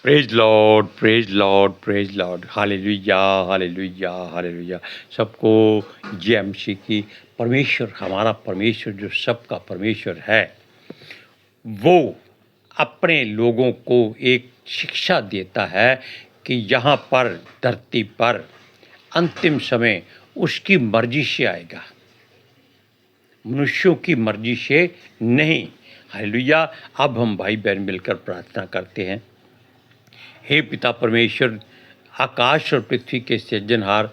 Praise Lord, praise Lord, praise Lord. Hallelujah, hallelujah, hallelujah. सबको जय मसीह की। परमेश्वर, हमारा परमेश्वर जो सबका परमेश्वर है, वो अपने लोगों को एक शिक्षा देता है कि यहाँ पर धरती पर अंतिम समय उसकी मर्जी से आएगा, मनुष्यों की मर्जी से नहीं। हालेलुया। अब हम भाई बहन मिलकर प्रार्थना करते हैं। हे पिता परमेश्वर, आकाश और पृथ्वी के सृजनहार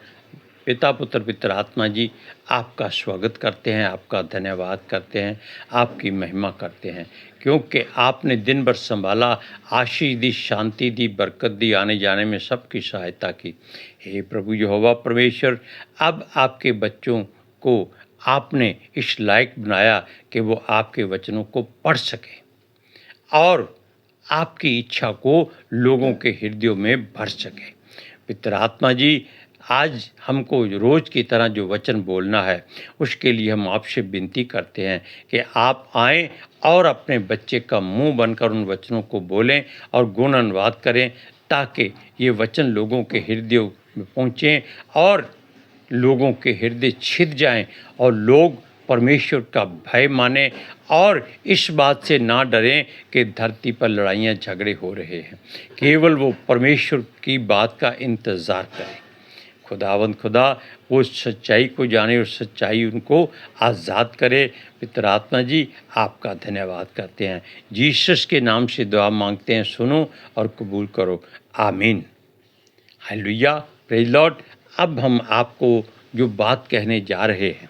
पिता पुत्र पितर आत्मा जी, आपका स्वागत करते हैं, आपका धन्यवाद करते हैं, आपकी महिमा करते हैं, क्योंकि आपने दिन भर संभाला, आशीष दी, शांति दी, बरकत दी, आने जाने में सबकी सहायता की। हे प्रभु यहोवा परमेश्वर, अब आपके बच्चों को आपने इस लायक बनाया कि वो आपके वचनों को पढ़ सकें और आपकी इच्छा को लोगों के हृदयों में भर सके। पितर आत्मा जी, आज हमको रोज़ की तरह जो वचन बोलना है, उसके लिए हम आपसे विनती करते हैं कि आप आएँ और अपने बच्चे का मुंह बनकर उन वचनों को बोलें और गुण अनुवाद करें, ताकि ये वचन लोगों के हृदयों में पहुँचें और लोगों के हृदय छिद जाएं और लोग परमेश्वर का भय माने और इस बात से ना डरें कि धरती पर लड़ाइयाँ झगड़े हो रहे हैं। केवल वो परमेश्वर की बात का इंतज़ार करें। खुदावंद खुदा वो सच्चाई को जाने और सच्चाई उनको आज़ाद करे। पितर आत्मा जी, आपका धन्यवाद करते हैं। जीसस के नाम से दुआ मांगते हैं, सुनो और कबूल करो। आमीन। Hallelujah, praise Lord. अब हम आपको जो बात कहने जा रहे हैं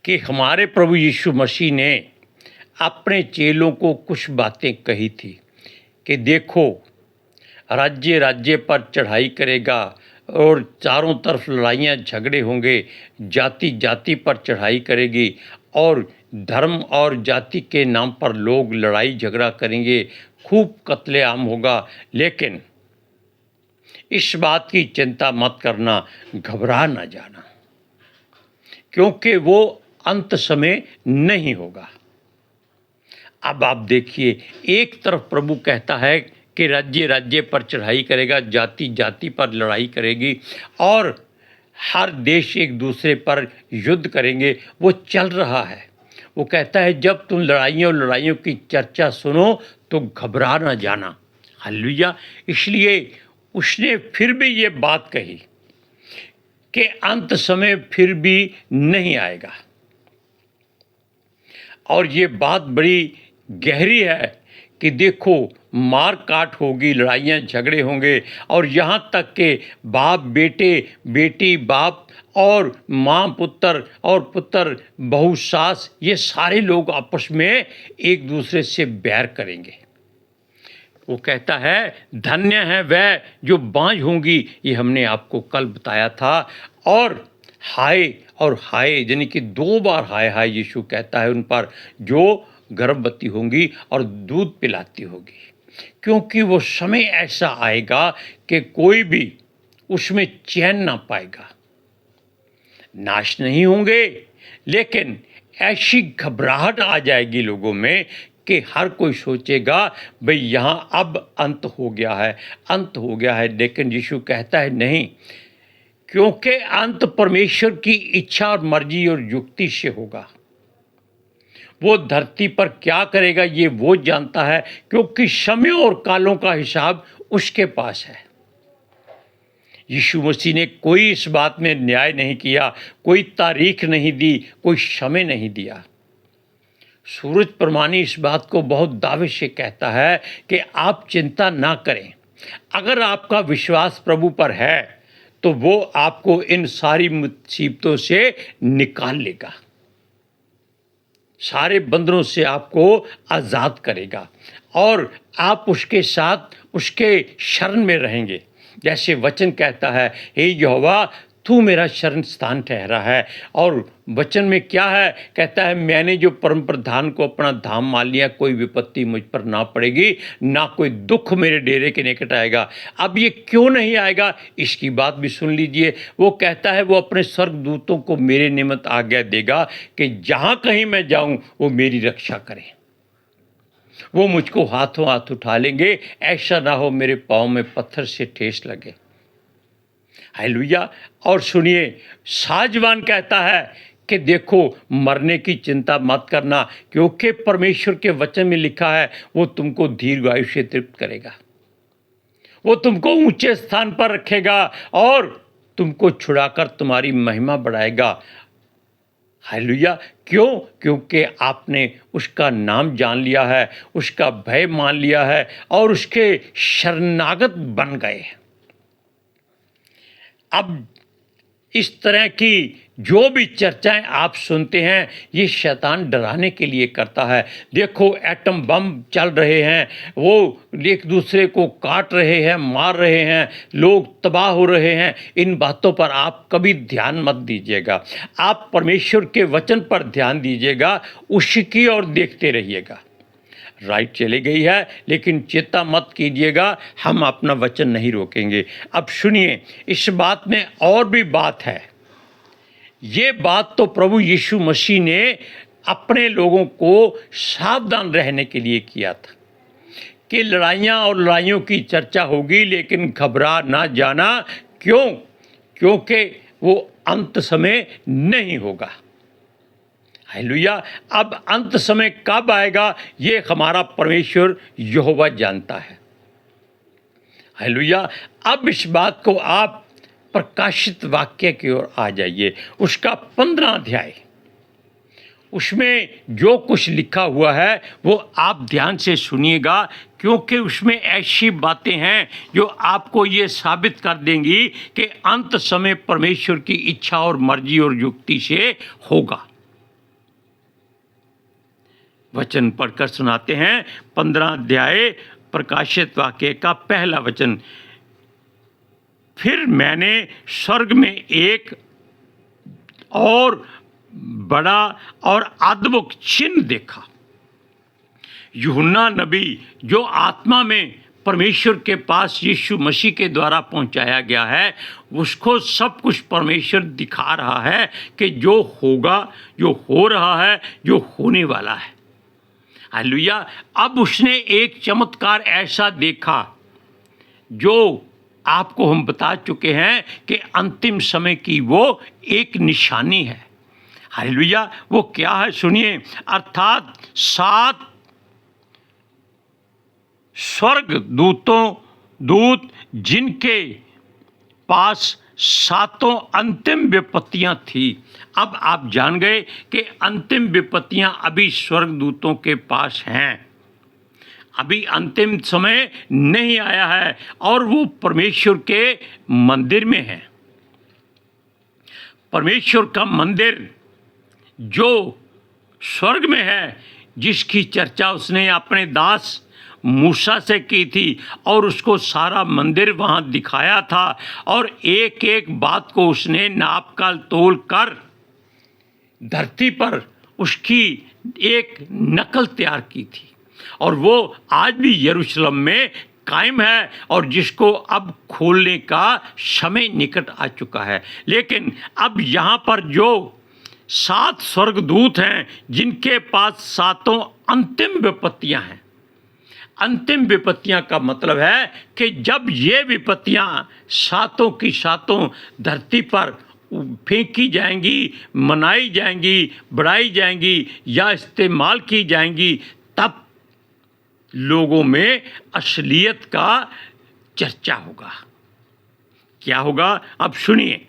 कि हमारे प्रभु यीशु मसीह ने अपने चेलों को कुछ बातें कही थी कि देखो, राज्य राज्य पर चढ़ाई करेगा और चारों तरफ लड़ाइयाँ झगड़े होंगे, जाति जाति पर चढ़ाई करेगी और धर्म और जाति के नाम पर लोग लड़ाई झगड़ा करेंगे, खूब कत्लेआम होगा। लेकिन इस बात की चिंता मत करना, घबरा ना जाना, क्योंकि वो अंत समय नहीं होगा। अब आप देखिए, एक तरफ प्रभु कहता है कि राज्य राज्य पर चढ़ाई करेगा, जाति जाति पर लड़ाई करेगी और हर देश एक दूसरे पर युद्ध करेंगे। वो चल रहा है। वो कहता है जब तुम लड़ाइयों की चर्चा सुनो तो घबरा ना जाना। हालेलुया। इसलिए उसने फिर भी ये बात कही कि अंत समय फिर भी नहीं आएगा। और ये बात बड़ी गहरी है कि देखो, मार काट होगी, लड़ाइयाँ झगड़े होंगे और यहाँ तक के बाप बेटे, बेटी बाप और माँ पुत्र और पुत्र बहू सास, ये सारे लोग आपस में एक दूसरे से बैर करेंगे। वो कहता है धन्य है वह जो बाँझ होंगी, ये हमने आपको कल बताया था। और हाय और हाय, यानी कि 2 बार हाय हाय यीशु कहता है उन पर जो गर्भवती होंगी और दूध पिलाती होगी, क्योंकि वो समय ऐसा आएगा कि कोई भी उसमें चैन ना पाएगा। नाश नहीं होंगे, लेकिन ऐसी घबराहट आ जाएगी लोगों में कि हर कोई सोचेगा भाई यहाँ अब अंत हो गया है, अंत हो गया है। लेकिन यीशु कहता है नहीं, क्योंकि अंत परमेश्वर की इच्छा और मर्जी और युक्ति से होगा। वो धरती पर क्या करेगा ये वो जानता है, क्योंकि समय और कालों का हिसाब उसके पास है। यीशु मसीह ने कोई इस बात में न्याय नहीं किया, कोई तारीख नहीं दी, कोई समय नहीं दिया। सूरज प्रमाणी इस बात को बहुत दावे से कहता है कि आप चिंता ना करें। अगर आपका विश्वास प्रभु पर है तो वो आपको इन सारी मुसीबतों से निकाल लेगा, सारे बंधनों से आपको आज़ाद करेगा और आप उसके साथ उसके शरण में रहेंगे। जैसे वचन कहता है, हे यहोवा तू मेरा शरण स्थान ठहरा है। और वचन में क्या है, कहता है मैंने जो परम प्रधान को अपना धाम मान लिया, कोई विपत्ति मुझ पर ना पड़ेगी, ना कोई दुख मेरे डेरे के निकट आएगा। अब ये क्यों नहीं आएगा, इसकी बात भी सुन लीजिए। वो कहता है वो अपने स्वर्गदूतों को मेरे निमित्त आज्ञा देगा कि जहाँ कहीं मैं जाऊँ वो मेरी रक्षा करें। वो मुझको हाथों हाथ उठा लेंगे, ऐसा ना हो मेरे पाँव में पत्थर से ठेस लगे। हालेलुया। और सुनिए, साजवान कहता है कि देखो मरने की चिंता मत करना, क्योंकि परमेश्वर के वचन में लिखा है वो तुमको दीर्घायु से तृप्त करेगा, वो तुमको ऊंचे स्थान पर रखेगा और तुमको छुड़ाकर तुम्हारी महिमा बढ़ाएगा। हालेलुया। क्यों? क्योंकि आपने उसका नाम जान लिया है, उसका भय मान लिया है और उसके शरणागत बन गए। अब इस तरह की जो भी चर्चाएं आप सुनते हैं, ये शैतान डराने के लिए करता है। देखो एटम बम चल रहे हैं, वो एक दूसरे को काट रहे हैं, मार रहे हैं, लोग तबाह हो रहे हैं। इन बातों पर आप कभी ध्यान मत दीजिएगा, आप परमेश्वर के वचन पर ध्यान दीजिएगा, उसकी ओर देखते रहिएगा। राइट चली गई है, लेकिन चिंता मत कीजिएगा, हम अपना वचन नहीं रोकेंगे। अब सुनिए, इस बात में और भी बात है। ये बात तो प्रभु यीशु मसीह ने अपने लोगों को सावधान रहने के लिए किया था कि लड़ाइयाँ और लड़ाइयों की चर्चा होगी, लेकिन घबरा ना जाना। क्यों? क्योंकि वो अंत समय नहीं होगा। हालेलुया। अब अंत समय कब आएगा, ये हमारा परमेश्वर यहोवा जानता है। हालेलुया। अब इस बात को आप प्रकाशित वाक्य की ओर आ जाइए, उसका 15 अध्याय। उसमें जो कुछ लिखा हुआ है वो आप ध्यान से सुनिएगा, क्योंकि उसमें ऐसी बातें हैं जो आपको ये साबित कर देंगी कि अंत समय परमेश्वर की इच्छा और मर्जी और युक्ति से होगा। वचन पढ़कर सुनाते हैं, 15 अध्याय प्रकाशित वाक्य का पहला वचन। फिर मैंने स्वर्ग में एक और बड़ा और अद्भुत चिन्ह देखा। यूहन्ना नबी, जो आत्मा में परमेश्वर के पास यीशु मसीह के द्वारा पहुंचाया गया है, उसको सब कुछ परमेश्वर दिखा रहा है कि जो होगा, जो हो रहा है, जो होने वाला है। हालेलुया। अब उसने एक चमत्कार ऐसा देखा जो आपको हम बता चुके हैं कि अंतिम समय की वो एक निशानी है। हालेलुया। वो क्या है सुनिए, अर्थात 7 स्वर्ग दूत जिनके पास 7 अंतिम विपत्तियां थी। अब आप जान गए कि अंतिम विपत्तियां अभी स्वर्गदूतों के पास हैं, अभी अंतिम समय नहीं आया है और वो परमेश्वर के मंदिर में है। परमेश्वर का मंदिर जो स्वर्ग में है, जिसकी चर्चा उसने अपने दास मूसा से की थी और उसको सारा मंदिर वहाँ दिखाया था और एक एक बात को उसने नापकाल तोल कर धरती पर उसकी एक नकल तैयार की थी और वो आज भी यरूशलेम में कायम है और जिसको अब खोलने का समय निकट आ चुका है। लेकिन अब यहाँ पर जो 7 स्वर्गदूत हैं जिनके पास 7 अंतिम विपत्तियाँ हैं। अंतिम विपत्तियाँ का मतलब है कि जब ये विपत्तियाँ 7 की 7 धरती पर फेंकी जाएंगी, मनाई जाएंगी, बढ़ाई जाएंगी या इस्तेमाल की जाएंगी, तब लोगों में असलियत का चर्चा होगा। क्या होगा? अब सुनिए,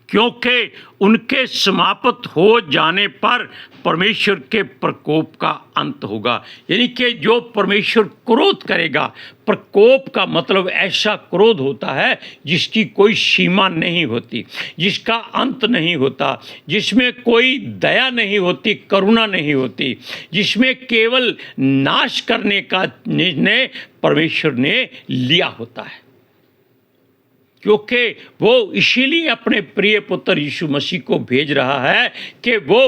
क्योंकि उनके समाप्त हो जाने पर परमेश्वर के प्रकोप का अंत होगा। यानी कि जो परमेश्वर क्रोध करेगा, प्रकोप का मतलब ऐसा क्रोध होता है जिसकी कोई सीमा नहीं होती, जिसका अंत नहीं होता, जिसमें कोई दया नहीं होती, करुणा नहीं होती, जिसमें केवल नाश करने का निर्णय परमेश्वर ने लिया होता है। क्योंकि वो इसीलिए अपने प्रिय पुत्र यीशु मसीह को भेज रहा है कि वो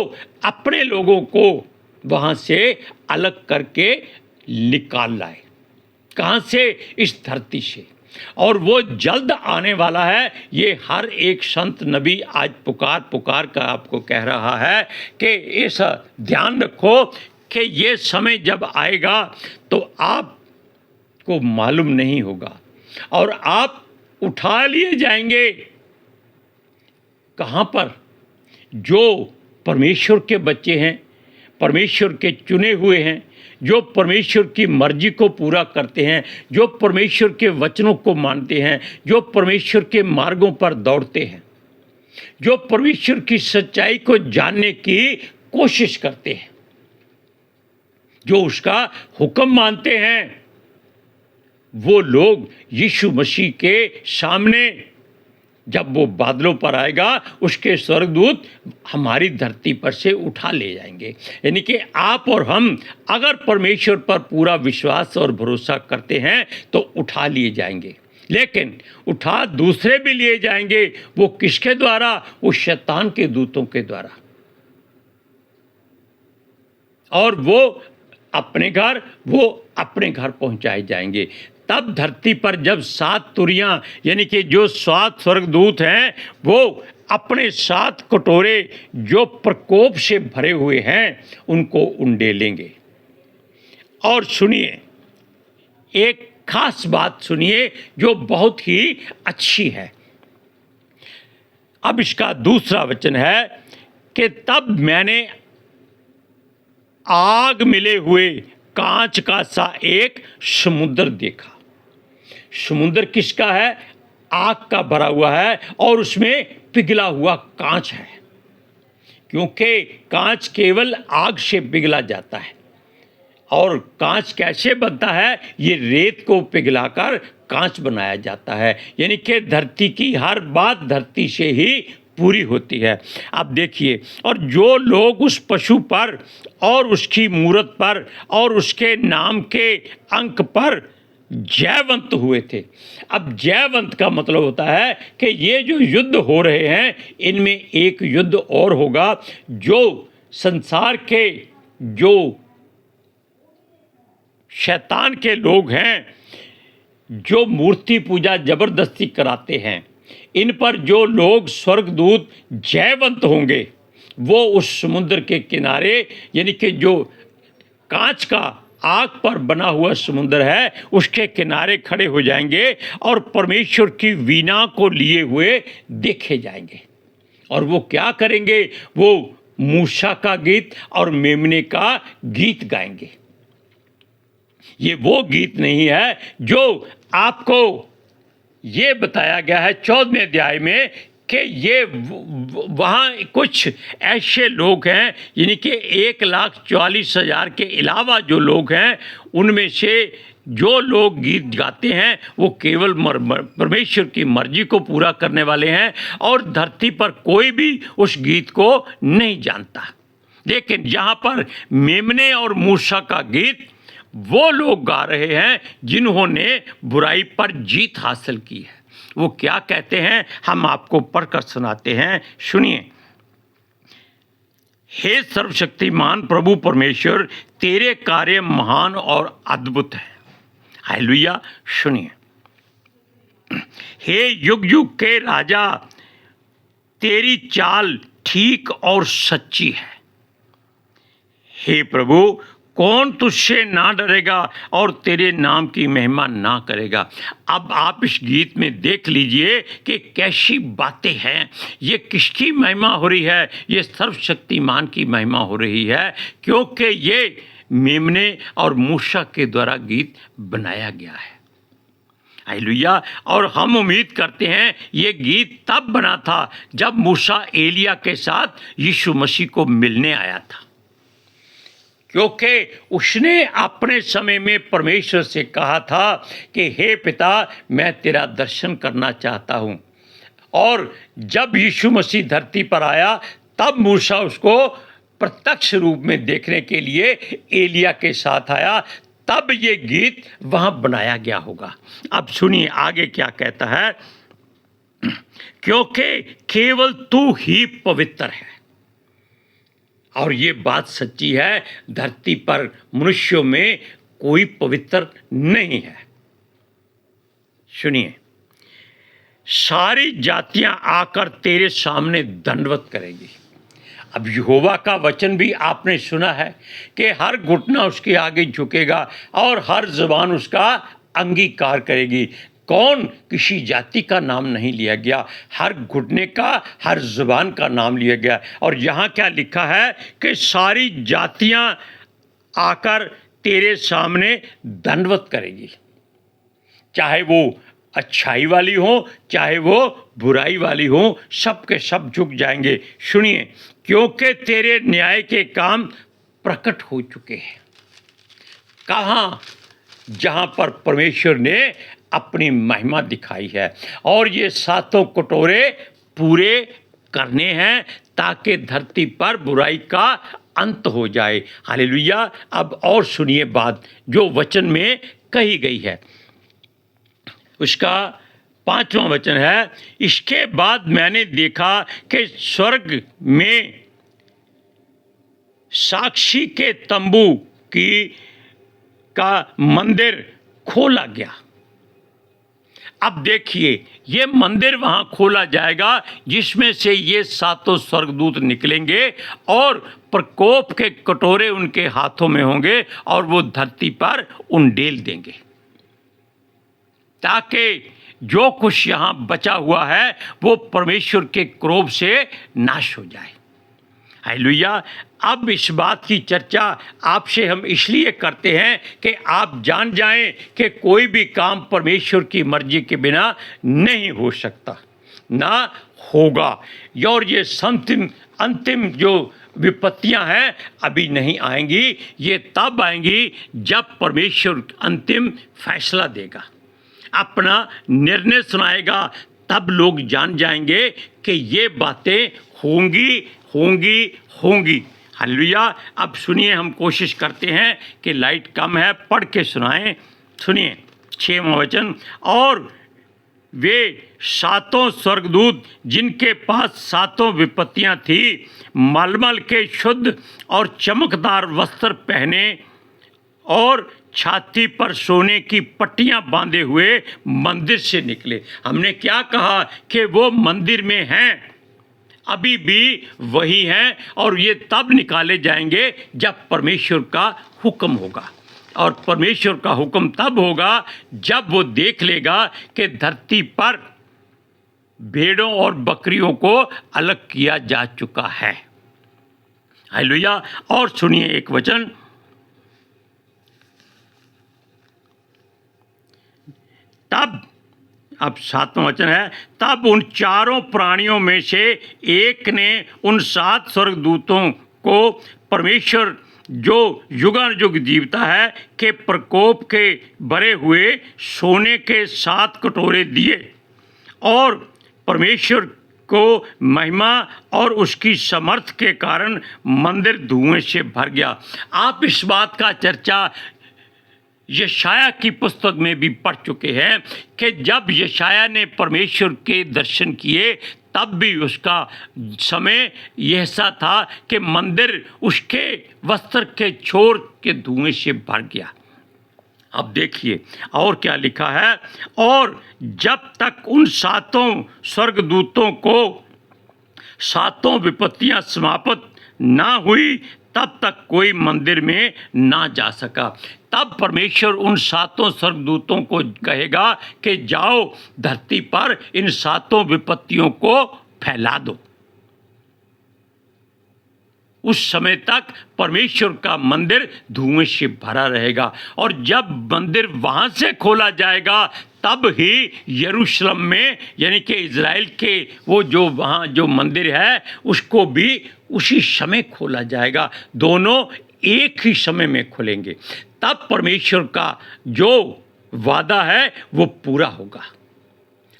अपने लोगों को वहाँ से अलग करके निकाल लाए। कहाँ से? इस धरती से। और वो जल्द आने वाला है। ये हर एक संत नबी आज पुकार कर आपको कह रहा है कि ऐसा ध्यान रखो कि ये समय जब आएगा तो आपको मालूम नहीं होगा और आप उठा लिए जाएंगे। कहाँ पर? जो परमेश्वर के बच्चे हैं, परमेश्वर के चुने हुए हैं, जो परमेश्वर की मर्जी को पूरा करते हैं, जो परमेश्वर के वचनों को मानते हैं, जो परमेश्वर के मार्गों पर दौड़ते हैं, जो परमेश्वर की सच्चाई को जानने की कोशिश करते हैं, जो उसका हुक्म मानते हैं, वो लोग यीशु मसीह के सामने जब वो बादलों पर आएगा, उसके स्वर्गदूत हमारी धरती पर से उठा ले जाएंगे। यानी कि आप और हम अगर परमेश्वर पर पूरा विश्वास और भरोसा करते हैं तो उठा लिए जाएंगे। लेकिन उठा दूसरे भी लिए जाएंगे। वो किसके द्वारा? वो शैतान के दूतों के द्वारा। और वो अपने घर पहुंचाए जाएंगे। तब धरती पर जब 7 तुरियां यानी कि जो 7 स्वर्गदूत हैं, वो अपने 7 कटोरे जो प्रकोप से भरे हुए हैं उनको उंडेलेंगे। और सुनिए, एक खास बात सुनिए जो बहुत ही अच्छी है। अब इसका दूसरा वचन है कि तब मैंने आग मिले हुए कांच का सा एक समुद्र देखा। समुद्र किसका है? आग का भरा हुआ है और उसमें पिघला हुआ कांच है, क्योंकि कांच केवल आग से पिघला जाता है। और कांच कैसे बनता है? ये रेत को पिघलाकर कांच बनाया जाता है। यानी कि धरती की हर बात धरती से ही पूरी होती है। अब देखिए, और जो लोग उस पशु पर और उसकी मूरत पर और उसके नाम के अंक पर जयवंत हुए थे। अब जयवंत का मतलब होता है कि ये जो युद्ध हो रहे हैं, इनमें एक युद्ध और होगा। जो संसार के जो शैतान के लोग हैं, जो मूर्ति पूजा जबरदस्ती कराते हैं, इन पर जो लोग स्वर्गदूत जयवंत होंगे, वो उस समुद्र के किनारे यानी कि जो कांच का आग पर बना हुआ समुद्र है, उसके किनारे खड़े हो जाएंगे और परमेश्वर की वीणा को लिए हुए देखे जाएंगे। और वो क्या करेंगे? वो मूसा का गीत और मेमने का गीत गाएंगे। ये वो गीत नहीं है जो आपको ये बताया गया है 14वें अध्याय में कि ये वहाँ कुछ ऐसे लोग हैं, यानी कि 1,40,000 के अलावा जो लोग हैं, उनमें से जो लोग गीत गाते हैं वो केवल परमेश्वर की मर्जी को पूरा करने वाले हैं और धरती पर कोई भी उस गीत को नहीं जानता। लेकिन जहाँ पर मेमने और मूसा का गीत वो लोग गा रहे हैं जिन्होंने बुराई पर जीत हासिल की है। वो क्या कहते हैं, हम आपको पढ़कर सुनाते हैं, सुनिए। हे सर्वशक्तिमान प्रभु परमेश्वर, तेरे कार्य महान और अद्भुत है। हालेलुया। सुनिए। हे युग युग के राजा, तेरी चाल ठीक और सच्ची है। हे प्रभु, कौन तुझसे ना डरेगा और तेरे नाम की महिमा ना करेगा। अब आप इस गीत में देख लीजिए कि कैसी बातें हैं। ये किसकी महिमा हो रही है? ये सर्वशक्तिमान की महिमा हो रही है, क्योंकि ये मेमने और मूसा के द्वारा गीत बनाया गया है। हालेलुया। और हम उम्मीद करते हैं ये गीत तब बना था जब मूसा एलिया के साथ यीशु मसीह को मिलने आया था, क्योंकि उसने अपने समय में परमेश्वर से कहा था कि हे पिता, मैं तेरा दर्शन करना चाहता हूँ। और जब यीशु मसीह धरती पर आया तब मूसा उसको प्रत्यक्ष रूप में देखने के लिए एलिया के साथ आया। तब ये गीत वहाँ बनाया गया होगा। अब सुनिए आगे क्या कहता है, क्योंकि केवल तू ही पवित्र है। और ये बात सच्ची है, धरती पर मनुष्यों में कोई पवित्र नहीं है। सुनिए, सारी जातियां आकर तेरे सामने दंडवत करेगी। अब यहोवा का वचन भी आपने सुना है कि हर घुटना उसके आगे झुकेगा और हर ज़बान उसका अंगीकार करेगी। कौन? किसी जाति का नाम नहीं लिया गया, हर घुटने का, हर ज़ुबान का नाम लिया गया। और यहाँ क्या लिखा है कि सारी जातियाँ आकर तेरे सामने दंडवत करेगी, चाहे वो अच्छाई वाली हो चाहे वो बुराई वाली हो, सब के सब झुक जाएंगे। सुनिए, क्योंकि तेरे न्याय के काम प्रकट हो चुके हैं। कहाँ? जहाँ पर परमेश्वर ने अपनी महिमा दिखाई है, और ये सातों कटोरे पूरे करने हैं ताकि धरती पर बुराई का अंत हो जाए। हालेलुया। अब और सुनिए बात जो वचन में कही गई है, उसका 5वां वचन है, इसके बाद मैंने देखा कि स्वर्ग में साक्षी के तंबू का मंदिर खोला गया। अब देखिए, ये मंदिर वहां खोला जाएगा जिसमें से ये सातों स्वर्गदूत निकलेंगे और प्रकोप के कटोरे उनके हाथों में होंगे और वो धरती पर उंडेल देंगे, ताकि जो कुछ यहाँ बचा हुआ है वो परमेश्वर के क्रोध से नाश हो जाए। हालेलुया। अब इस बात की चर्चा आपसे हम इसलिए करते हैं कि आप जान जाएं कि कोई भी काम परमेश्वर की मर्जी के बिना नहीं हो सकता, ना होगा। और ये अंतिम जो विपत्तियां हैं अभी नहीं आएंगी, ये तब आएंगी जब परमेश्वर अंतिम फैसला देगा, अपना निर्णय सुनाएगा। तब लोग जान जाएंगे कि ये बातें होंगी होंगी होंगी। हालेलुया। अब सुनिए, हम कोशिश करते हैं कि लाइट कम है, पढ़ के सुनाएं। सुनिए 6वां वचन, और वे सातों स्वर्गदूत जिनके पास सातों विपत्तियां थी, मलमल के शुद्ध और चमकदार वस्त्र पहने और छाती पर सोने की पट्टियां बांधे हुए मंदिर से निकले। हमने क्या कहा कि वो मंदिर में हैं, अभी भी वही हैं, और ये तब निकाले जाएंगे जब परमेश्वर का हुक्म होगा। और परमेश्वर का हुक्म तब होगा जब वो देख लेगा कि धरती पर भेड़ों और बकरियों को अलग किया जा चुका है। हालेलुया। और सुनिए एक वचन, तब, अब 7वां वचन है, तब उन चारों प्राणियों में से एक ने उन 7 स्वर्गदूतों को परमेश्वर जो युगानुयुग जीवता है के प्रकोप के भरे हुए सोने के 7 कटोरे दिए, और परमेश्वर को महिमा और उसकी समर्थ के कारण मंदिर धुएं से भर गया। आप इस बात का चर्चा यशाया की पुस्तक में भी पढ़ चुके हैं कि जब यशाया ने परमेश्वर के दर्शन किए तब भी उसका समय ऐसा था कि मंदिर उसके वस्त्र के छोर के धुएं से भर गया। अब देखिए और क्या लिखा है, और जब तक उन सातों स्वर्गदूतों को सातों विपत्तियां समाप्त ना हुई तब तक कोई मंदिर में ना जा सका। तब परमेश्वर उन सातों स्वर्गदूतों को कहेगा कि जाओ धरती पर इन सातों विपत्तियों को फैला दो। उस समय तक परमेश्वर का मंदिर धुएं से भरा रहेगा, और जब मंदिर वहां से खोला जाएगा तब ही यरूशलेम में, यानी कि इज़राइल के वो जो वहाँ जो मंदिर है उसको भी उसी समय खोला जाएगा। दोनों एक ही समय में खुलेंगे, तब परमेश्वर का जो वादा है वो पूरा होगा।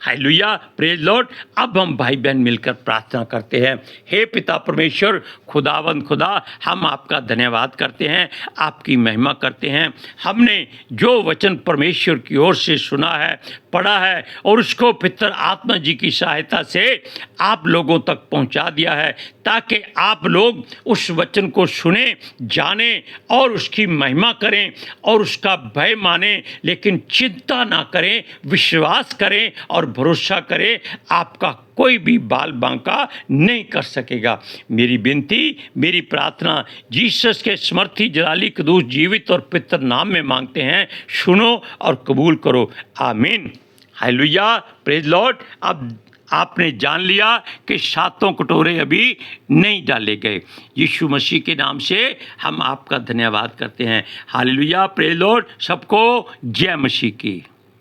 Hallelujah, praise Lord. अब हम भाई बहन मिलकर प्रार्थना करते हैं। हे पिता परमेश्वर, खुदावंद खुदा, हम आपका धन्यवाद करते हैं, आपकी महिमा करते हैं। हमने जो वचन परमेश्वर की ओर से सुना है, पढ़ा है, और उसको पितर आत्मा जी की सहायता से आप लोगों तक पहुंचा दिया है, ताकि आप लोग उस वचन को सुने, जाने और उसकी महिमा करें और उसका भय माने, लेकिन चिंता ना करें, विश्वास करें और भरोसा करें, आपका कोई भी बाल बांका नहीं कर सकेगा। मेरी विनती, मेरी प्रार्थना जीसस के समर्थी जलाली कदूस जीवित और पवित्र नाम में मांगते हैं, सुनो और कबूल करो। आमीन। Hallelujah, praise Lord. अब आपने जान लिया कि 7 कटोरे अभी नहीं डाले गए। यीशु मसीह के नाम से हम आपका धन्यवाद करते हैं। Hallelujah, praise Lord. सबको जय मसीह की।